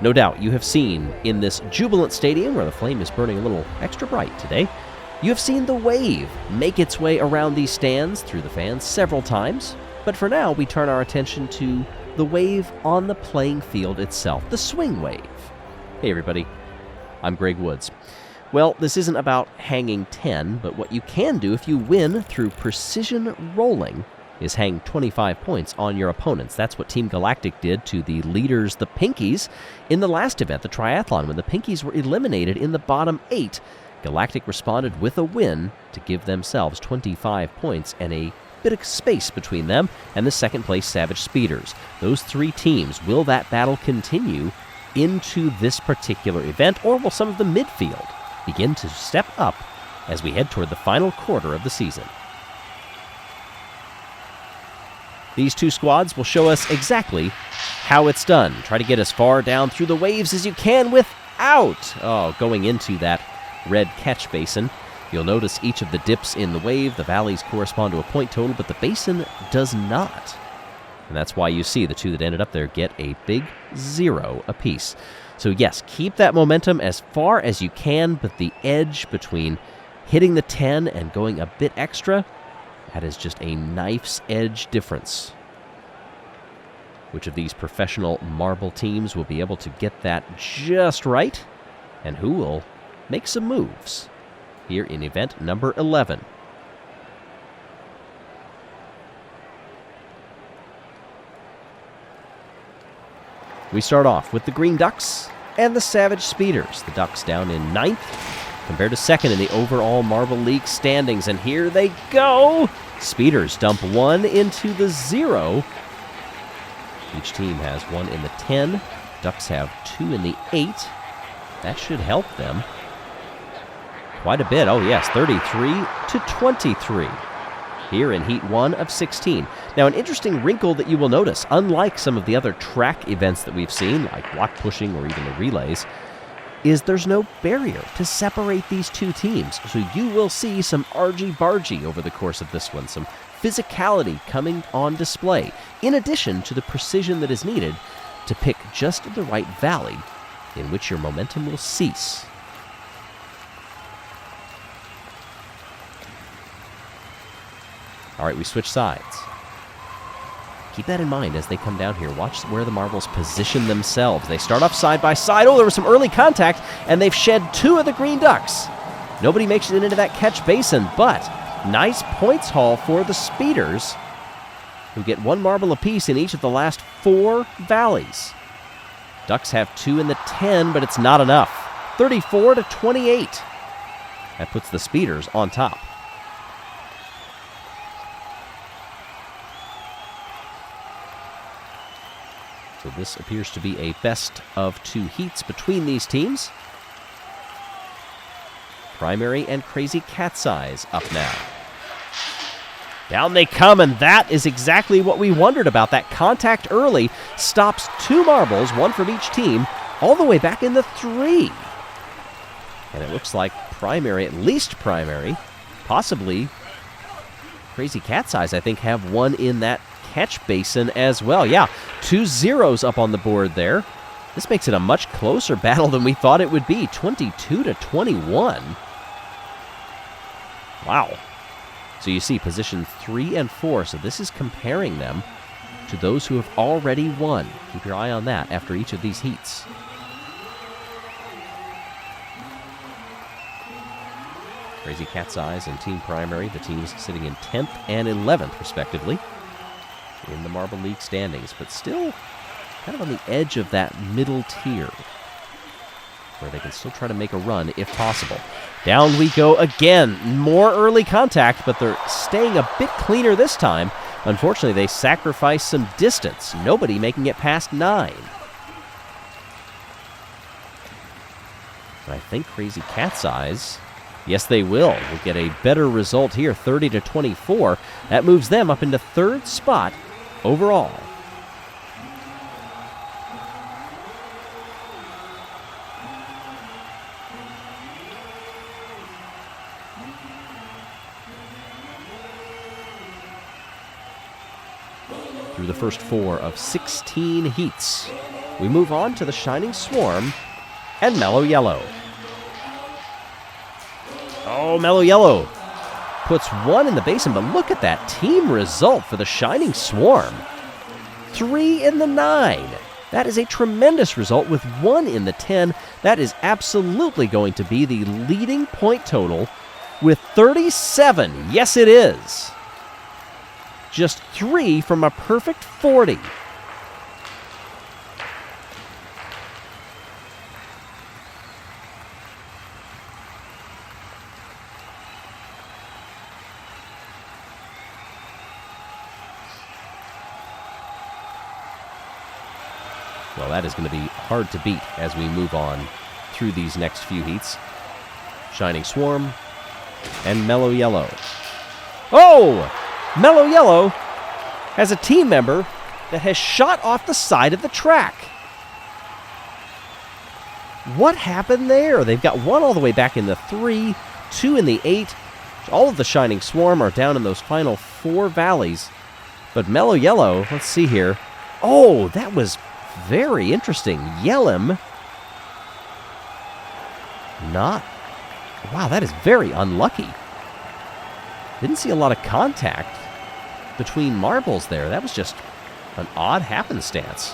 No doubt you have seen in this jubilant stadium where the flame is burning a little extra bright today, you have seen the wave make its way around these stands through the fans several times. But for now, we turn our attention to the wave on the playing field itself, the swing wave. Hey everybody, I'm Greg Woods. Well, this isn't about hanging 10, but what you can do if you win through precision rolling is hang 25 points on your opponents. That's what Team Galactic did to the leaders, the Pinkies, in the last event, the triathlon. When the Pinkies were eliminated in the bottom 8, Galactic responded with a win to give themselves 25 points and a bit of space between them and the second-place Savage Speeders. Those three teams, will that battle continue into this particular event, or will some of the midfield begin to step up as we head toward the final quarter of the season? These two squads will show us exactly how it's done. Try to get as far down through the waves as you can without going into that red catch basin. You'll notice each of the dips in the wave, the valleys correspond to a point total, but the basin does not. And that's why you see the two that ended up there get a big 0 apiece. So yes, keep that momentum as far as you can, but the edge between hitting the 10 and going a bit extra, that is just a knife's edge difference. Which of these professional marble teams will be able to get that just right, and who will make some moves here in event number 11. We start off with the Green Ducks and the Savage Speeders. The Ducks down in 9th, compared to 2nd in the overall Marble League standings. And here they go! Speeders dump 1 into the 0. Each team has 1 in the 10. Ducks have 2 in the 8. That should help them quite a bit. Oh yes, 33-23 here in Heat 1 of 16. Now, an interesting wrinkle that you will notice, unlike some of the other track events that we've seen, like block pushing or even the relays, is there's no barrier to separate these two teams. So you will see some argy-bargy over the course of this one, some physicality coming on display, in addition to the precision that is needed to pick just the right valley in which your momentum will cease. All right, we switch sides. Keep that in mind as they come down here. Watch where the marbles position themselves. They start off side by side. Oh, there was some early contact, and they've shed 2 of the Green Ducks. Nobody makes it into that catch basin, but nice points haul for the Speeders, who get 1 marble apiece in each of the last 4 valleys. Ducks have 2 in the 10, but it's not enough. 34-28. That puts the Speeders on top. So this appears to be a best of 2 heats between these teams. Primary and Crazy Cat's Eyes up now. Down they come, and that is exactly what we wondered about. That contact early stops 2 marbles, 1 from each team, all the way back in the 3. And it looks like Primary, at least Primary, possibly Crazy Cat's Eyes, I think, have 1 in that catch basin as well. Yeah, 2 0s up on the board there. This makes it a much closer battle than we thought it would be. 22-21. Wow. So you see position 3 and 4. So this is comparing them to those who have already won. Keep your eye on that after each of these heats. Crazy Cat's Eyes and Team Primary, the teams sitting in 10th and 11th, respectively, in the Marble League standings, but still kind of on the edge of that middle tier, where they can still try to make a run if possible. Down we go again. More early contact, but they're staying a bit cleaner this time. Unfortunately, they sacrifice some distance. Nobody making it past 9. But I think Crazy Cat's Eyes, yes, they will get a better result here, 30-24. That moves them up into 3rd spot overall. Through the first 4 of 16 heats we move on to the Shining Swarm and Mellow Yellow. Oh, Mellow Yellow puts one in the basin, but look at that team result for the Shining Swarm. 3 in the 9. That is a tremendous result with 1 in the 10. That is absolutely going to be the leading point total with 37. Yes, it is. Just 3 from a perfect 40. Well, that is going to be hard to beat as we move on through these next few heats. Shining Swarm and Mellow Yellow. Oh! Mellow Yellow has a team member that has shot off the side of the track. What happened there? They've got one all the way back in the 3, 2 in the 8. All of the Shining Swarm are down in those final 4 valleys. But Mellow Yellow, let's see here. Oh, that was very interesting. Yellem. Not. Wow, that is very unlucky. Didn't see a lot of contact between marbles there. That was just an odd happenstance.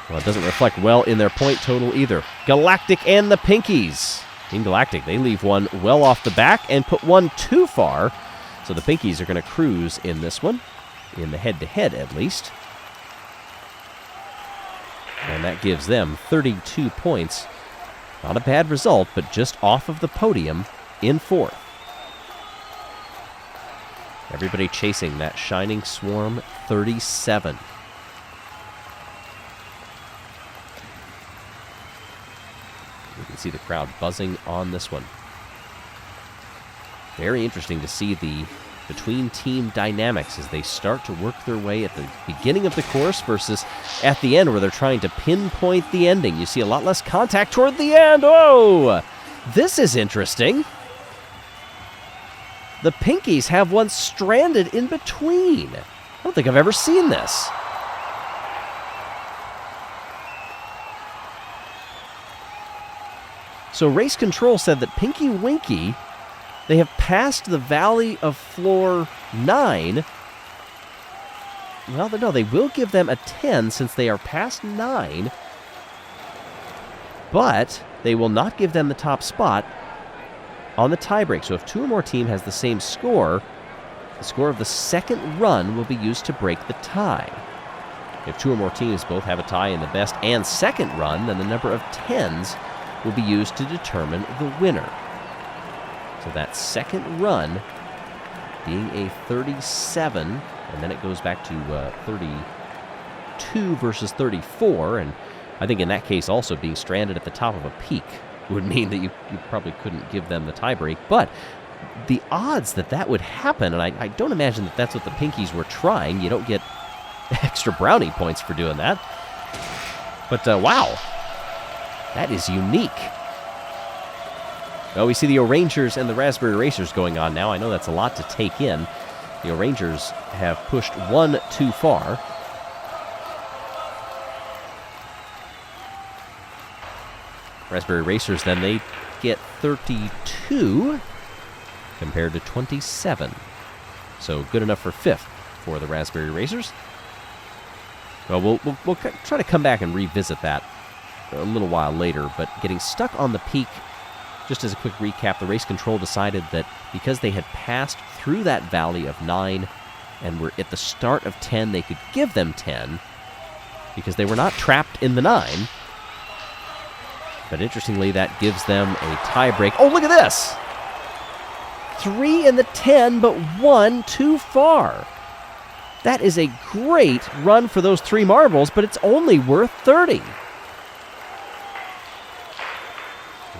Well, it doesn't reflect well in their point total either. Galactic and the Pinkies. Team Galactic, they leave one well off the back and put one too far. So the Pinkies are going to cruise in this one, in the head-to-head at least. And that gives them 32 points. Not a bad result, but just off of the podium in 4th. Everybody chasing that Shining Swarm 37. You can see the crowd buzzing on this one. Very interesting to see the between-team dynamics as they start to work their way at the beginning of the course versus at the end where they're trying to pinpoint the ending. You see a lot less contact toward the end. Oh, this is interesting. The Pinkies have one stranded in between. I don't think I've ever seen this. So Race Control said that Pinky Winky, they have passed the valley of floor 9. Well, no, they will give them a 10 since they are past 9. But they will not give them the top spot on the tiebreak. So if 2 or more team has the same score, the score of the second run will be used to break the tie. If 2 or more teams both have a tie in the best and second run, then the number of 10s will be used to determine the winner. So that second run being a 37, and then it goes back to 32 versus 34, and I think in that case also being stranded at the top of a peak would mean that you probably couldn't give them the tiebreak, but the odds that that would happen, and I don't imagine that that's what the Pinkies were trying. You don't get extra brownie points for doing that. But wow, that is unique. Well, we see the Orangers and the Raspberry Racers going on now. I know that's a lot to take in. The Orangers have pushed one too far. Raspberry Racers, then, they get 32 compared to 27. So good enough for 5th for the Raspberry Racers. Well, we'll try to come back and revisit that a little while later, but getting stuck on the peak, just as a quick recap, the Race Control decided that because they had passed through that valley of 9 and were at the start of 10, they could give them 10 because they were not trapped in the 9. But interestingly, that gives them a tie break. Oh, look at this! 3 in the 10, but 1 too far. That is a great run for those 3 marbles, but it's only worth 30.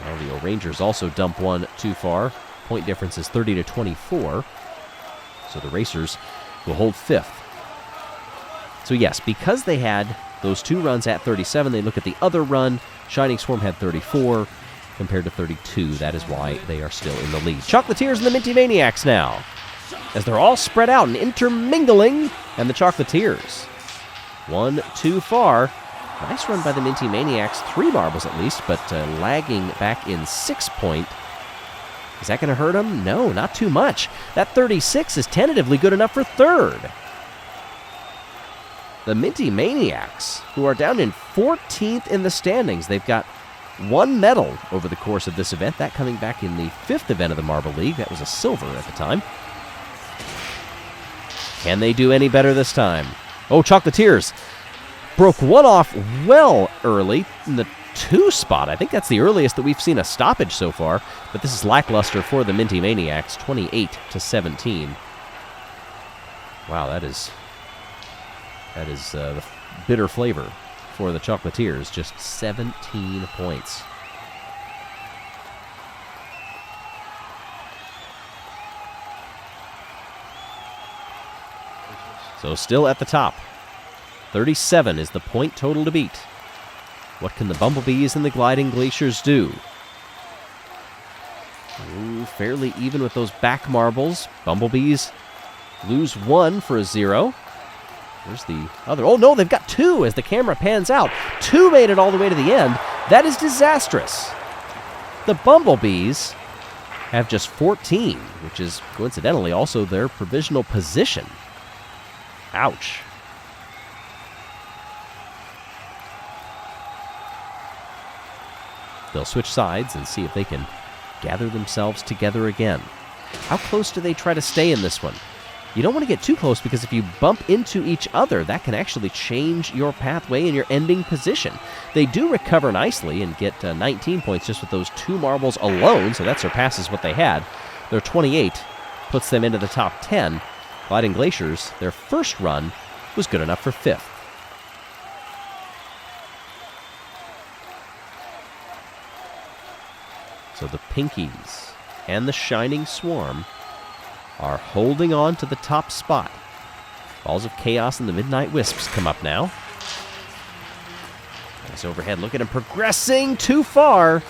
Well, the Rangers also dump one too far. Point difference is 30 to 24. So the Racers will hold 5th. So yes, because they had those 2 runs at 37, they look at the other run. Shining Swarm had 34 compared to 32. That is why they are still in the lead. Chocolatiers and the Minty Maniacs now, as they're all spread out and intermingling, and the Chocolatiers, one too far. Nice run by the Minty Maniacs. 3 marbles at least, but lagging back in 6 point. Is that going to hurt them? No, not too much. That 36 is tentatively good enough for 3rd. The Minty Maniacs, who are down in 14th in the standings. They've got 1 medal over the course of this event, that coming back in the 5th event of the Marble League. That was a silver at the time. Can they do any better this time? Oh, Chocolatiers broke 1 off well early in the 2 spot. I think that's the earliest that we've seen a stoppage so far, but this is lackluster for the Minty Maniacs, 28-17. Wow, that is the bitter flavor for the Chocolatiers, just 17 points. So still at the top. 37 is the point total to beat. What can the Bumblebees and the Gliding Glaciers do? Ooh, fairly even with those back marbles. Bumblebees lose 1 for a 0. Where's the other? Oh, no, they've got 2 as the camera pans out. 2 made it all the way to the end. That is disastrous. The Bumblebees have just 14, which is coincidentally also their provisional position. Ouch. They'll switch sides and see if they can gather themselves together again. How close do they try to stay in this one? You don't want to get too close because if you bump into each other, that can actually change your pathway and your ending position. They do recover nicely and get 19 points just with those 2 marbles alone, so that surpasses what they had. Their 28 puts them into the top 10. Gliding Glaciers, their first run was good enough for 5th. So the Pinkies and the Shining Swarm are holding on to the top spot. Balls of Chaos and the Midnight Wisps come up now. Nice overhead look at him progressing too far.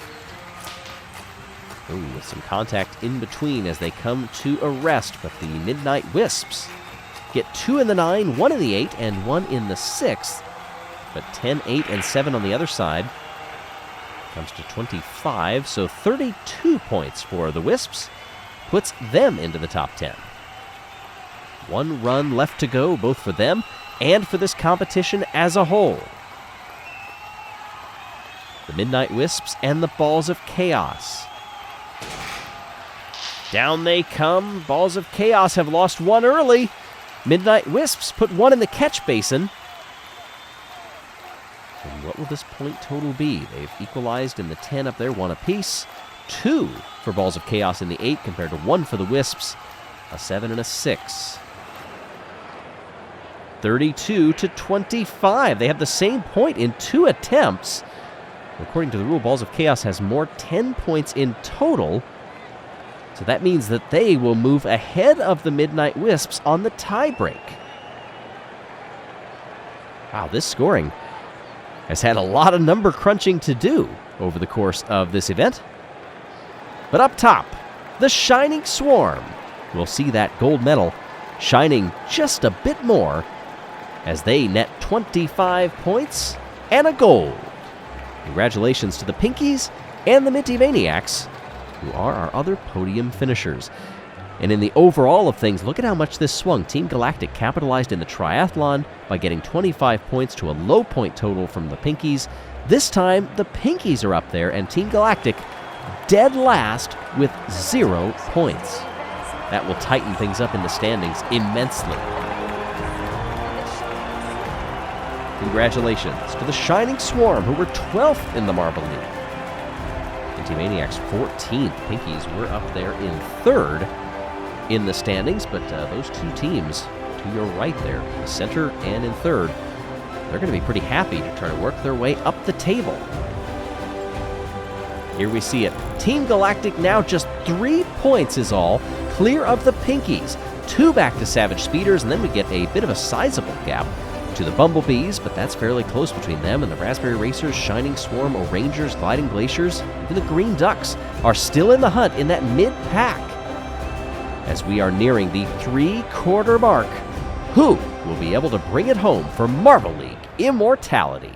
Ooh, with some contact in between as they come to a rest, but the Midnight Wisps get 2 in the 9, 1 in the 8, and 1 in the 6th. But 10, 8, and 7 on the other side. Comes to 25, so 32 points for the Wisps. Puts them into the top 10. 1 run left to go, both for them and for this competition as a whole. The Midnight Wisps and the Balls of Chaos. Down they come. Balls of Chaos have lost 1 early. Midnight Wisps put 1 in the catch basin. And what will this point total be? They've equalized in the 10 up there, 1 apiece. 2 for Balls of Chaos in the 8 compared to 1 for the Wisps. A 7 and a 6. 32-25. They have the same point in 2 attempts. According to the rule, Balls of Chaos has more, 10 points in total. So that means that they will move ahead of the Midnight Wisps on the tiebreak. Wow, this scoring has had a lot of number crunching to do over the course of this event. But up top, the Shining Swarm will see that gold medal shining just a bit more as they net 25 points and a gold. Congratulations to the Pinkies and the Minty Maniacs, who are our other podium finishers. And in the overall of things, look at how much this swung. Team Galactic capitalized in the triathlon by getting 25 points to a low point total from the Pinkies. This time, the Pinkies are up there, and Team Galactic dead last with 0 points. That will tighten things up in the standings immensely. Congratulations to the Shining Swarm, who were 12th in the Marble League. Minty Maniacs 14th. Pinkies were up there in 3rd in the standings, but those 2 teams to your right there, the center and in 3rd, they're going to be pretty happy to try to work their way up the table. Here we see it. Team Galactic now just 3 points is all, clear of the Pinkies. 2 back to Savage Speeders, and then we get a bit of a sizable gap to the Bumblebees, but that's fairly close between them and the Raspberry Racers, Shining Swarm, O'Rangers, Gliding Glaciers. Even the Green Ducks are still in the hunt in that mid-pack. As we are nearing the 3-quarter mark, who will be able to bring it home for Marble League immortality?